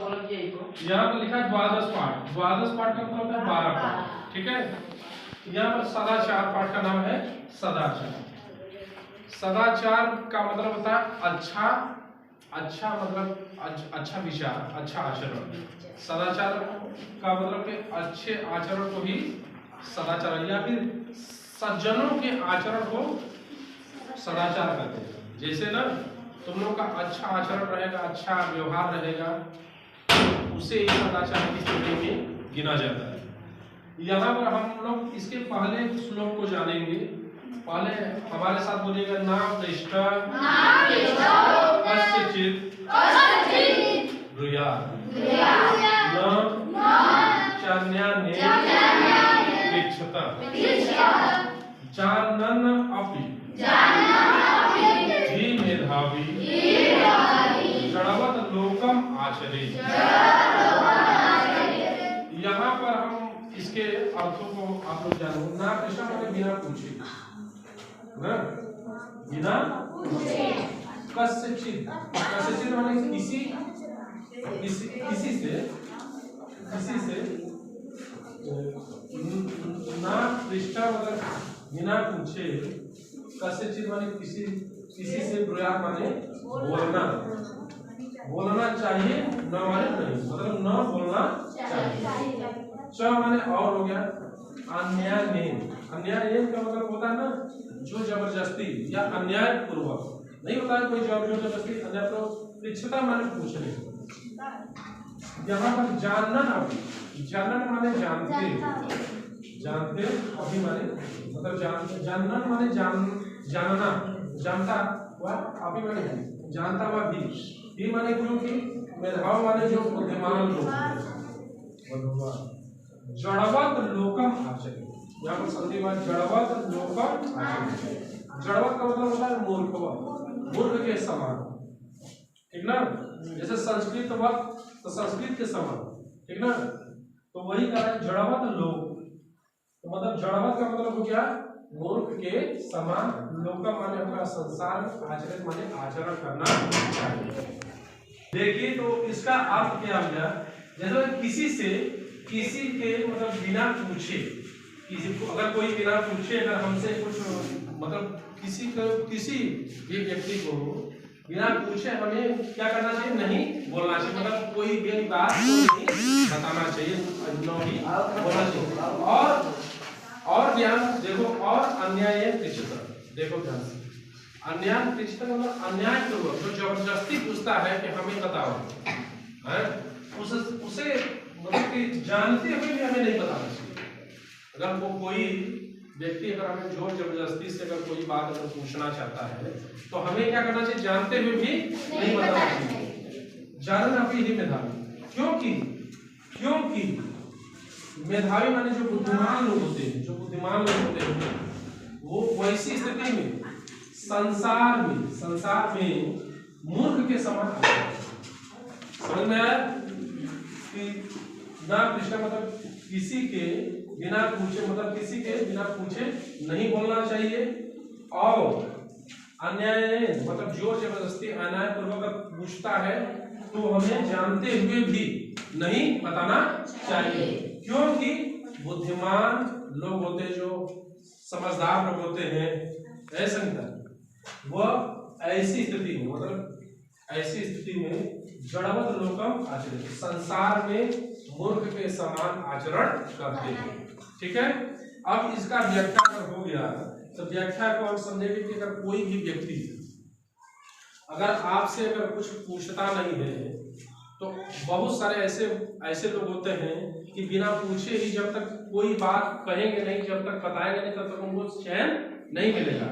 यहाँ पर लिखा है द्वादश पाठ। द्वादश पाठ का मतलब होता है 12 पाठ, ठीक है। यहाँ पर सदाचार पाठ का नाम है सदाचार। सदाचार का मतलब होता है अच्छा, अच्छा मतलब अच्छा विचार, अच्छा आचरण। सदाचार का मतलब कि अच्छे आचरण को ही सदाचार, या फिर सज्जनों के आचरण को सदाचार कहते हैं। जैसे ना तुम लोग का अच्छा आचरण रहेगा, अच्छा व्यवहार रहेगा, उसे ही सदाचार की श्रेणी में गिना जाता है। यहाँ पर हम लोग इसके पहले श्लोक को जानेंगे। पहले हमारे साथ बोलिएगा, ना पृष्ठ कस्यचित् ब्रूयात् न चान्यान्ये पृच्छत जानन् अपि हि मेधावी जड़वत् लोकम आचरेत्। यहाँ पर हम इसके अर्थों को आप लोग जानो। ना पृष्ठ मतलब बिना पूछे, ना बिना पूछे। कस्यचित्, कस्यचित् माने किसी से ना पृष्ठ मतलब बिना पूछे। कस्यचित् माने किसी से, ब्रूयात् माने बोलना चाहिए, न माने नहीं, मतलब न बोलना चाहिए। च माने और हो गया। अन्याय का मतलब होता है ना जो जबरदस्ती या अन्याय पूर्वक नहीं होता है, कोई जबरदस्ती अन्याय तो पृच्छता माने पूछने। यहाँ पर जानना माने जानते अभी माने मतलब जानना माने जानना, जानता हुआ, अभी माने जानता हुआ भी माने क्योंकि मेधावी माने जो बुद्धिमान लोग, जड़वत् लोकम आचरेत्। यहाँ पर संधि बाद जड़वत् लोकम आचरेत्। जड़वत् का मतलब होता है मूर्ख के समान, ठीक ना। जैसे संस्कृत वक्त तो संस्कृत के समान, ठीक ना। तो वही कहा है जड़वत् लोक, तो मतलब जड़वत् का मतलब हो गया मूर्ख के समान। लोकम माने अपना संसार, आचरित माने आचरण करना चाहिए। देखिए तो इसका अर्थ क्या हो गया, जैसे किसी के मतलब बिना पूछे, किसी को अगर कोई बिना पूछे अगर हमसे कुछ मतलब किसी भी व्यक्ति को बिना पूछे हमें क्या करना चाहिए, नहीं बोलना चाहिए, मतलब कोई भी बात को नहीं बताना चाहिए, नहीं बोलना चाहिए। और ध्यान देखो, और अन्याय पृच्छत, देखो ध्यान से, अन्याय पृच्छत मतलब अन्याय पूर्वक जो जबरदस्ती पूछता है कि हमें बताओ, है उसे मतलब कि जानते हुए भी हमें नहीं बताना चाहिए। अगर वो कोई व्यक्ति अगर हमें जोर जबरदस्ती से अगर कोई बात अगर पूछना चाहता है तो हमें क्या करना चाहिए, जानते हुए भी नहीं बताना चाहिए। जानना भी ही मेधावी, क्योंकि मेधावी माने जो बुद्धिमान लोग होते हैं, वो वैसी स्थिति में संसार में मूर्ख के समान। समझ में आया कि ना पृष्ठ मतलब किसी के बिना पूछे, मतलब किसी के बिना पूछे नहीं बोलना चाहिए। और अन्याय मतलब जोर जबरदस्ती अन्याय पूर्वक पूछता है तो हमें जानते हुए भी नहीं बताना चाहिए, क्योंकि बुद्धिमान लोग होते हैं, जो समझदार लोग होते हैं, ऐसा वह ऐसी स्थिति में मतलब ऐसी स्थिति में जड़वत् लोकम आचरेत्, संसार में मूर्ख के समान आचरण करते हैं। ठीक है, अब इसका व्याख्या अगर हो गया तो व्याख्या को हम समझेंगे कि अगर कोई भी व्यक्ति अगर आपसे अगर कुछ पूछता नहीं है तो बहुत सारे ऐसे लोग होते हैं कि बिना पूछे ही जब तक कोई बात कहेंगे नहीं, जब तक बताएंगे नहीं, तब तक उनको चैन नहीं मिलेगा।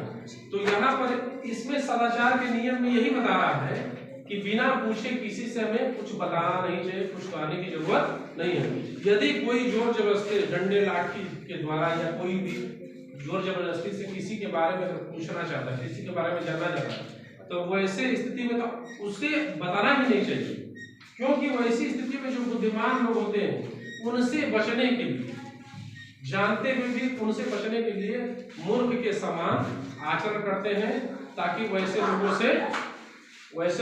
तो यहाँ पर इसमें सदाचार के नियम में यही बता रहा है कि बिना पूछे किसी से हमें कुछ बताना नहीं चाहिए, कुछ कहने की जरूरत नहीं है। यदि कोई जोर जबरदस्ती डंडे लाठी के द्वारा या कोई भी जोर जबरदस्ती से किसी के बारे में पूछना चाहता है, किसी के बारे में जानना चाहता है, तो वैसे स्थिति में तो उसे बताना ही नहीं चाहिए, क्योंकि वैसी स्थिति में जो बुद्धिमान लोग होते हैं उनसे बचने के लिए, जानते हुए भी उनसे बचने के लिए मूर्ख के समान आचरण करते हैं, ताकि वैसे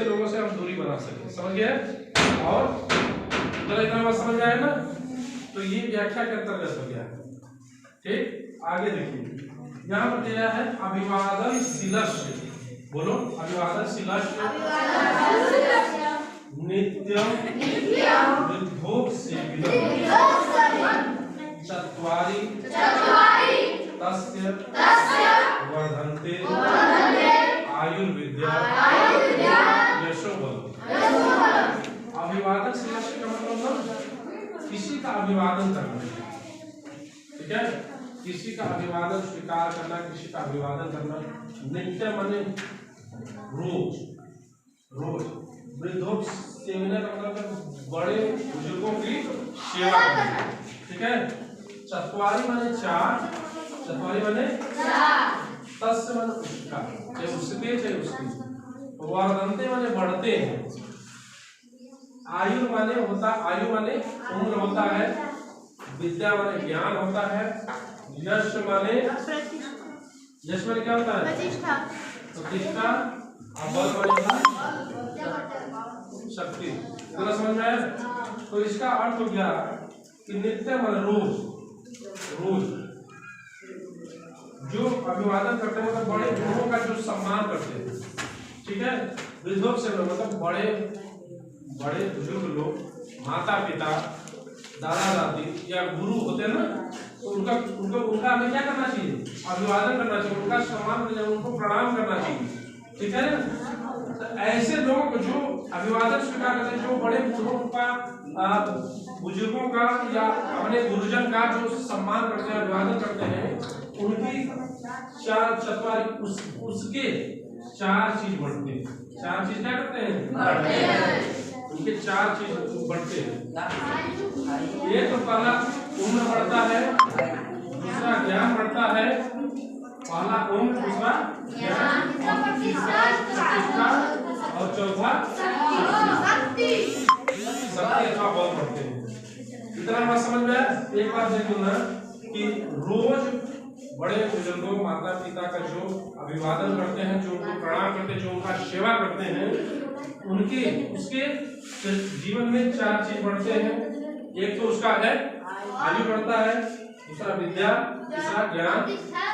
लोगों से हम दूरी बना सकें। समझ गए? और चलो इतना बात समझ आया ना। तो ये व्याख्या के अंतर्गत हो गया। ठीक, आगे देखिए यहाँ पर दिया है अभिवादन शीलस्य। बोलो अभिवादन शीलस्य नित्यम विद्धोक चत्वारि तस्य वर्धन्ते आयुर्विद्या यशो बल। अभिवादन शीलस्य का मतलब किसी का अभिवादन करना, ठीक है, किसी का अभिवादन स्वीकार करना, किसी का अभिवादन करना। नित्य माने रोज, रोज। वृद्धों सेवने का मतलब बड़े बुजुर्गों की सेवा करना, ठीक है। चत्वारी माने चार, चत्वारी माने तस्य माने उसका, चाहे उसके चाहे उसकी। वर्धन्ते माने बढ़ते हैं। आयु माने होता, आयु माने उम्र होता है। विद्या माने ज्ञान होता है। यश माने, यश माने क्या होता है? प्रतिष्ठा। और बल माने शक्ति। इतना समझ में आया? तो इसका अर्थ हो गया कि नित्य माने रोज, रोज जो अभिवादन करते हैं मतलब बड़े लोगों का जो सम्मान करते हैं, ठीक है। वृद्धों से मतलब बड़े बड़े बुजुर्ग लोग, माता पिता, दादा दादी या गुरु होते हैं ना, तो उनका हमें क्या करना चाहिए? अभिवादन करना चाहिए, उनका सम्मान करना चाहिए, उनको प्रणाम करना चाहिए, ठीक है ना। तो ऐसे लोग जो अभिवादन स्वीकार करते हैं, जो बड़े बुजुर्गों का, बुजुर्गों का या अपने गुरुजन का जो सम्मान करते हैं, अभिवादन करते हैं, उनकी चार चत्वारी उसके चार चीज बढ़ते हैं। चार चीज क्या करते हैं? उनके चार चीज बढ़ते हैं। एक तो पहला उम्र बढ़ता है, दूसरा ज्ञान बढ़ता है। पहला उम्र, दूसरा ज्ञान, तीसरा प्रतिष्ठा और चौथा शक्ति अथवा बल बढ़ते हैं। इतना बात समझ में आया? एक बात देख लो ना कि रोज बड़े बुजुर्गों, माता पिता का जो अभिवादन करते हैं, जो उनको प्रणाम करते हैं, जो उनका सेवा करते हैं, उनके उसके जीवन में चार चीज बढ़ते हैं। एक तो उसका है आयु बढ़ता है, दूसरा विद्या, तीसरा ज्ञान,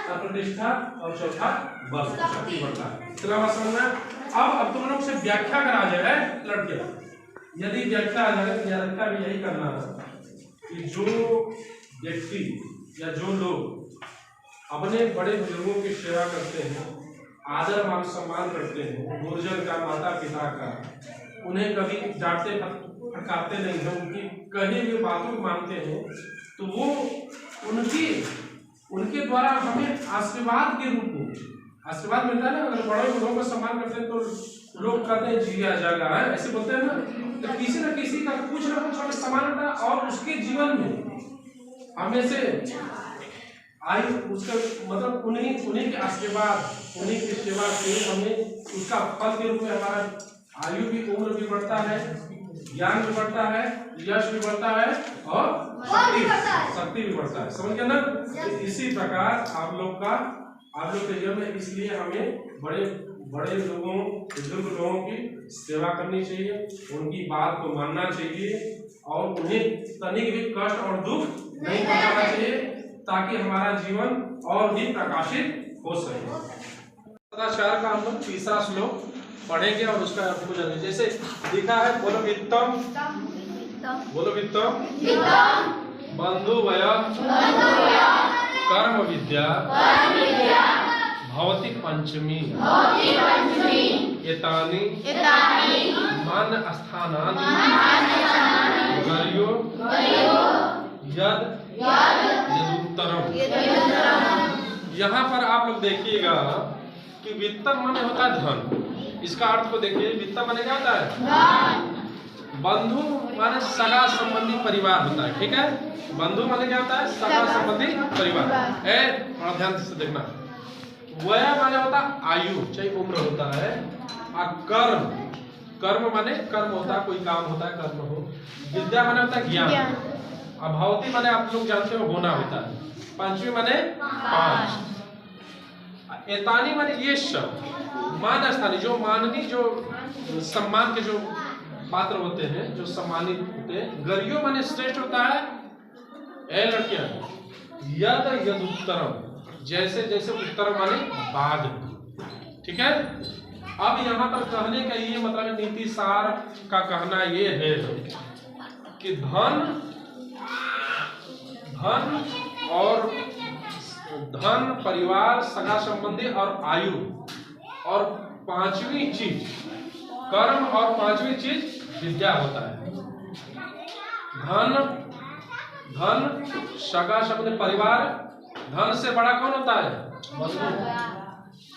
प्रतिष्ठा और चौथा बल, शक्ति बढ़ता है। इतना बात समझना। अब तुम लोग से व्याख्या करा जाए लड़कियां, यदि व्याख्या आ जाए तो व्याख्या भी यही करना कि जो व्यक्ति या जो लोग अपने बड़े बुजुर्गों की सेवा करते हैं, आदर मान सम्मान करते हैं, गुरुजन का, माता पिता का, उन्हें कभी डांटते फटकारते नहीं हैं, उनकी कही हुई बातों को मानते हैं, तो वो उनके द्वारा हमें आशीर्वाद के रूप में आशीर्वाद मिलता है ना। अगर बड़े लोगों का सम्मान करते हैं तो लोग कहते हैं जिया जाएगा, है ऐसे बोलते हैं ना। तो किसी न किसी का कुछ ना कुछ हमें सम्मान होता है और उसके जीवन में हमें से आयु उसका मतलब उन्हीं के आशीर्वाद, उन्हीं की सेवा से हमें उसका फल के रूप में हमारा आयु भी, उम्र भी बढ़ता है, ज्ञान भी बढ़ता है, यश भी बढ़ता है और शक्ति भी बढ़ता है। समझ गए ना? इसी प्रकार आप लोग के जीवन में, इसलिए हमें बड़े लोगों, बुजुर्ग लोगों की सेवा करनी चाहिए, उनकी बात को मानना चाहिए और उन्हें तनिक भी कष्ट और दुख नहीं पहुंचाना चाहिए, ताकि हमारा जीवन और भी प्रकाशित हो सके। सदाचार का हम लोग तीसरा श्लोक पढ़ेंगे और उसका अर्थ को जानेंगे। जैसे लिखा है, बोलो वित्तम, बोलो वित्तम बंधु वय कर्म विद्या भवति पंचमी एतानि मान स्थानानि गर्यो यदुत्तरम। यहाँ पर आप लोग देखिएगा कि वित्तम माने होता है धन। इसका अर्थ को देखिए, वित्तम माने क्या होता है? बंधु माने सगा संबंधी परिवार होता है, ठीक है। बंधु माने क्या होता है? सगा संबंधी परिवार है। थोड़ा ध्यान से देखना। वय माने होता है आयु, चाहे उम्र होता है। और कर्म माने कर्म होता है, कोई काम होता है, कर्म हो। विद्या माने होता है ज्ञान। और भवती माने आप लोग जानते हो होना होता है। पंचमी माने पांच। एतानी माने ये सब मान स्थानी, जो माननी, जो सम्मान के जो पात्र होते हैं जो सम्मानित होते हैं। गरियो माने श्रेष्ठ होता है। ए लड़कियां, यद यद उत्तरम, जैसे जैसे उत्तर माने बाद। ठीक है। अब यहाँ पर कहने का ये मतलब नीति सार का कहना ये है कि धन परिवार सगा संबंधी और आयु और पांचवी चीज कर्म और पांचवी चीज विद्या होता है। धन सगा संबंधी परिवार, धन से बड़ा कौन होता है?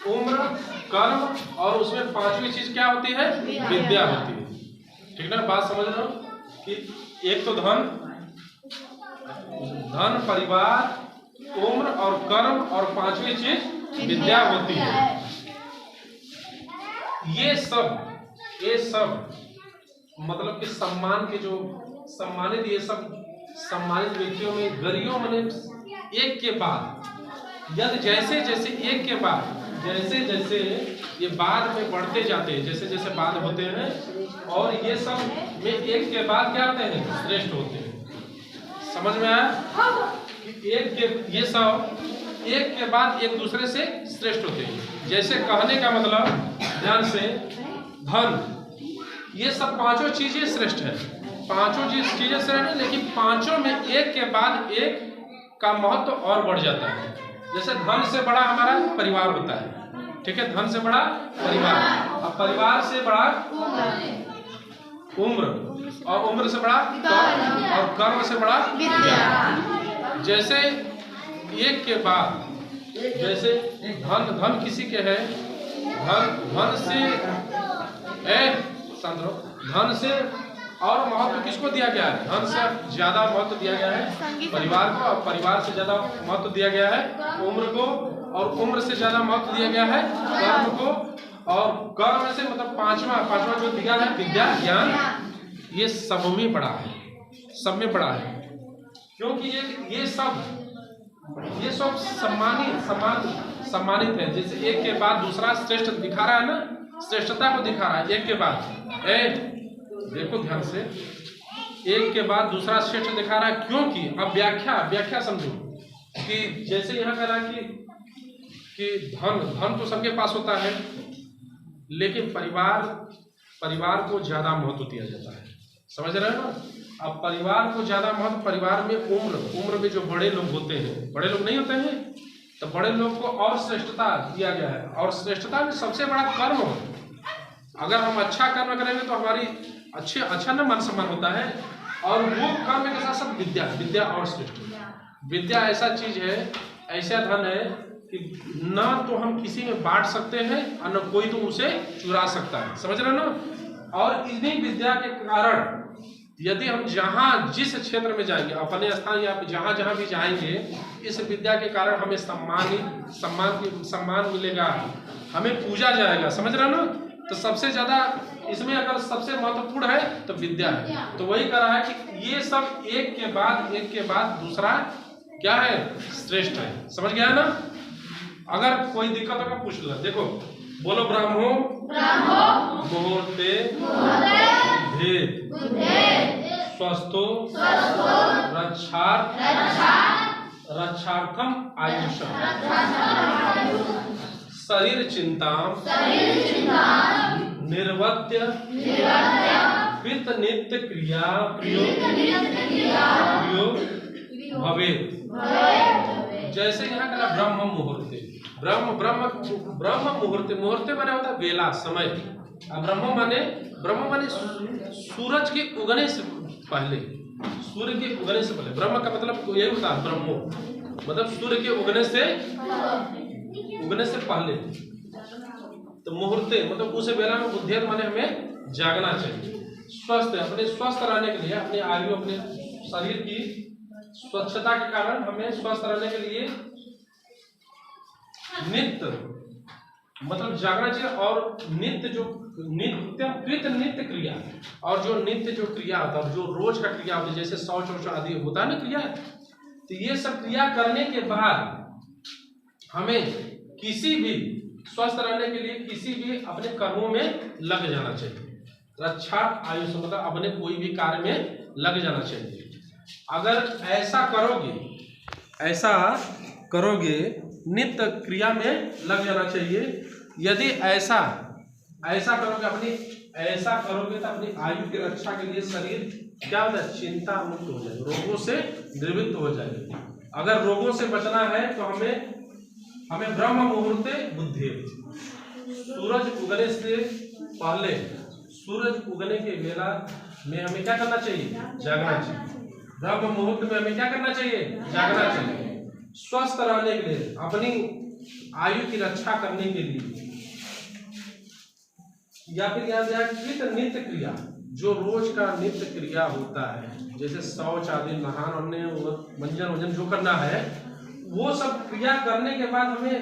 उम्र, कर्म और उसमें पांचवी चीज क्या होती है? विद्या होती है। ठीक ना, बात समझ रहे हो कि एक तो धन परिवार, उम्र और कर्म और पांचवी चीज विद्या होती है। ये सब मतलब कि सम्मान के जो सम्मानित, ये सब सम्मानित व्यक्तियों में गरियों माने एक के बाद यदि जैसे जैसे एक के बाद जैसे जैसे ये बाद में बढ़ते जाते हैं, जैसे जैसे बाद होते हैं और ये सब में एक के बाद क्या होते हैं? श्रेष्ठ होते हैं। समझ में आया कि ये सब एक के बाद एक दूसरे से श्रेष्ठ होते हैं। जैसे कहने का मतलब ध्यान से, धन ये सब पांचों चीजें श्रेष्ठ है, पांचों चीजें श्रेष्ठ है, लेकिन पांचों में एक के बाद एक का महत्व और बढ़ जाता है। जैसे धन से बड़ा हमारा परिवार होता है। ठीक है, धन से बड़ा परिवार, और परिवार से बड़ा उम्र, और उम्र से बड़ा कर्म, और कर्म से बड़ा विद्या। जैसे एक के बाद जैसे धन किसी के है, धन से और महत्व किसको दिया गया है? धन से ज्यादा महत्व दिया गया है परिवार को, और परिवार से ज्यादा महत्व दिया गया है उम्र को, और उम्र से ज्यादा महत्व दिया गया है कर्म को, और कर्म से मतलब पांचवा जो दिया है विद्या ज्ञान, ये सब में बड़ा है, सब में बड़ा है। क्योंकि ये सब सम्मानित है। जैसे एक के बाद दूसरा श्रेष्ठ दिखा रहा है ना, श्रेष्ठता को दिखा रहा है एक के बाद। देखो ध्यान से, एक के बाद दूसरा श्रेष्ठ दिखा रहा है। क्योंकि अब व्याख्या समझो कि जैसे यहाँ कह रहा है कि धन तो सबके पास होता है, लेकिन परिवार को ज्यादा महत्व दिया जाता है। समझ रहे हो ना? अब परिवार को ज्यादा महत्व, परिवार में उम्र में जो बड़े लोग होते हैं, बड़े लोग नहीं होते हैं, तो बड़े लोग को और श्रेष्ठता दिया गया है। और श्रेष्ठता में सबसे बड़ा कर्म हो। अगर हम अच्छा कर्म करेंगे तो हमारी अच्छा ना मान सम्मान होता है। और वो कर्म के साथ साथ विद्या और श्रेष्ठ। विद्या ऐसा चीज है, ऐसा धन है कि ना तो हम किसी में बांट सकते हैं और न कोई तो उसे चुरा सकता है। समझ रहे हो ना? और इन्हीं विद्या के कारण यदि हम जहाँ जिस क्षेत्र में जाएंगे, अपने स्थान या जहाँ भी जाएंगे, इस विद्या के कारण हमें सम्मान मिलेगा, हमें पूजा जाएगा। समझ रहे हो ना? तो सबसे ज्यादा इसमें अगर सबसे महत्वपूर्ण है तो विद्या है। तो वही कह रहा है कि ये सब एक के बाद दूसरा क्या है? श्रेष्ठ है। समझ गया ना? अगर कोई दिक्कत होगा पूछ लो। देखो, बोलो ब्राह्मो मुहूर्ते भेद स्वस्थो रक्षार्थम आयुषम शरीर चिंता निर्वत्य कृत नित्य क्रिया प्रयोग भवेत्। जैसे यहाँ कहना ब्रह्म मुहूर्ते, ब्रह्म मुहूर्ते माने होता है बेला, समय। ब्रह्म माने सूरज के उगने से पहले, सूर्य के उगने से पहले। ब्रह्म का मतलब यही होता है, ब्रह्मो मतलब सूर्य के उगने से पहले। तो मुहूर्ते मतलब उस बेला में बुद्धियत माने हमें जागना चाहिए। अपने स्वस्थ रहने के लिए, अपने आयु, अपने शरीर की स्वच्छता के कारण हमें स्वस्थ रहने के लिए नित्य मतलब जागना चाहिए। और नित्य क्रिया, और जो नित्य जो क्रिया होता है, जो रोज का क्रिया होता है, जैसे शौच आदि होता है ना क्रिया, तो ये सब क्रिया करने के बाद हमें किसी भी स्वस्थ रहने के लिए किसी भी अपने कर्मों में लग जाना चाहिए। रक्षा आयु से मतलब अपने कोई भी कार्य में लग जाना चाहिए। अगर ऐसा करोगे नित्य क्रिया में लग जाना चाहिए। यदि ऐसा करोगे तो अपनी आयु की रक्षा के लिए शरीर क्या होता है, चिंता मुक्त हो जाएगा, रोगों से निवृत्त हो जाएगा। अगर रोगों से बचना है तो हमें ब्रह्म मुहूर्ते बुद्धि, सूरज उगने से पहले, सूरज उगने के वेला में हमें क्या करना चाहिए, जागना चाहिए। ब्रह्म मुहूर्त में हमें क्या करना चाहिए, जागना चाहिए। स्वस्थ रहने के लिए, अपनी आयु की रक्षा करने के लिए, या फिर यहाँ नित्य क्रिया, जो रोज का नित्य क्रिया होता है, जैसे शौच आदि, नहान, अन्य मंजन वजन जो करना है, वो सब क्रिया करने के बाद हमें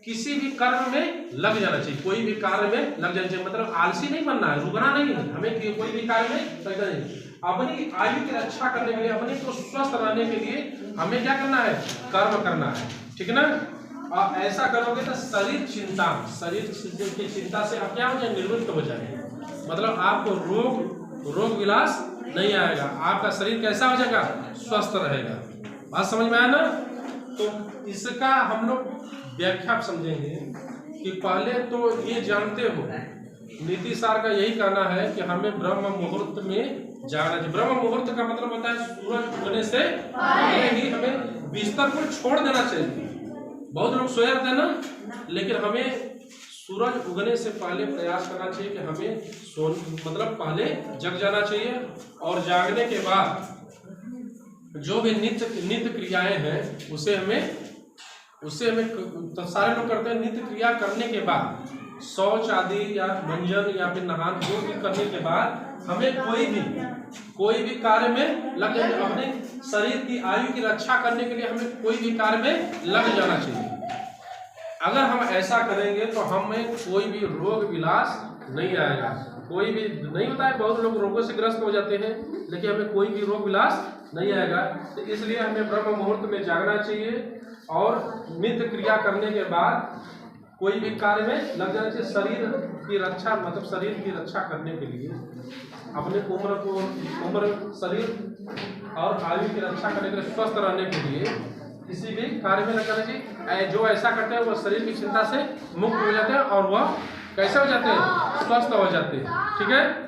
किसी भी कर्म में लग जाना चाहिए, कोई भी कार्य में लग जाना चाहिए। मतलब आलसी नहीं बनना है, रुकना नहीं है, हमें कोई भी कार्य में लग जाना चाहिए। अपनी आयु की रक्षा करने के लिए, अपने को स्वस्थ रहने के लिए हमें क्या करना है, कर्म करना है, ठीक है ना। और ऐसा करोगे तो शरीर की चिंता से आप क्या हो जाए, निवृत्त हो जाएंगे। मतलब आपको रोग विलास नहीं आएगा, आपका शरीर कैसा हो जाएगा, स्वस्थ रहेगा। बात समझ में आया ना। तो इसका हम लोग व्याख्या समझेंगे कि पहले तो ये जानते हो, नीति सार का यही कहना है कि हमें ब्रह्म मुहूर्त में जाना चाहिए। ब्रह्म मुहूर्त का मतलब होता है सूरज उगने से पहले ही हमें बिस्तर को छोड़ देना चाहिए। बहुत लोग सोए रहते हैं ना, लेकिन हमें सूरज उगने से पहले प्रयास करना चाहिए कि हमें मतलब पहले जग जाना चाहिए। और जागने के बाद जो भी नित्य क्रियाएं हैं उसे हमें तो सारे लोग करते हैं। नित्य क्रिया करने के बाद शौच आदि या मंजन या फिर नहान जो भी करने के बाद हमें कोई भी कार्य में लग जाना, अपने शरीर की आयु की रक्षा करने के लिए हमें कोई भी कार्य में लग जाना चाहिए। अगर हम ऐसा करेंगे तो हमें कोई भी रोग विलास नहीं आएगा। कोई भी नहीं होता है, बहुत लोग रोगों से ग्रस्त हो जाते हैं, लेकिन हमें कोई भी रोग विलास नहीं आएगा। तो इसलिए हमें ब्रह्म मुहूर्त में जागना चाहिए और नित्य क्रिया करने के बाद कोई भी कार्य में लग जाना चाहिए। शरीर की रक्षा मतलब शरीर की रक्षा करने के लिए, अपने उम्र शरीर और आयु की रक्षा करने के लिए, स्वस्थ रहने के लिए किसी भी कार्य में लग जाना चाहिए। जो ऐसा करते हैं वह शरीर की चिंता से मुक्त हो जाते हैं और वह कैसे हो जाते हैं, स्वस्थ हो जाते हैं, ठीक है।